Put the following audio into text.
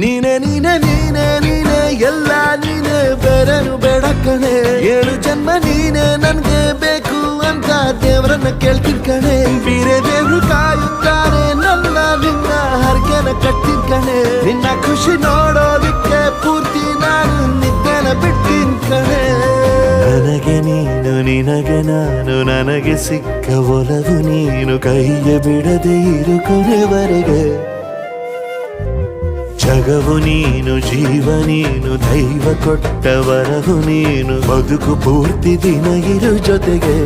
ನೀನೆ ನೀನೆ ನೀನೆ ನೀನೆ ಎಲ್ಲ ನೀನೆ, ಬೇರೆನು ಬೇಡ ಕಣೆ. 7 ಜನ್ಮ ನೀನೆ ನನ್ಗೆ ಬೇಕು ಅಂತ ದೇವರನ್ನ ಕೇಳ್ತೀನಿ ಕಣೆ. ಬೇರೆ ದೇವ್ರು ಕಾಯುತ್ತಾರೆ ನನ್ನ ನಿನ್ನ ಹರಕೆನ ಕಟ್ತೀನಿ ಕಣೆ. ನಿನ್ನ ಖುಷಿ ನೋಡೋದಿಕ್ಕೆ ಪೂರ್ತಿ ನಾನು ನಿದ್ದೆನ ಬಿಟ್ಟಿನ್ ಕಣೆ. ನನಗೆ ನೀನು ನಿನಗೆ ನಾನು, ನನಗೆ ಸಿಕ್ಕ ಒಲವು ನೀನು, ಕೈಯ ಬಿಡದೆ ಇರು ಕೊನೆವರೆಗೆ. ಜಗವು ನೀನು, ಜೀವ ನೀನು, ದೈವ ಕೊಟ್ಟ ವರವು ನೀನು, ಬದುಕು ಪೂರ್ತಿ ದಿನ ಇರು ಜೊತೆಗೆ.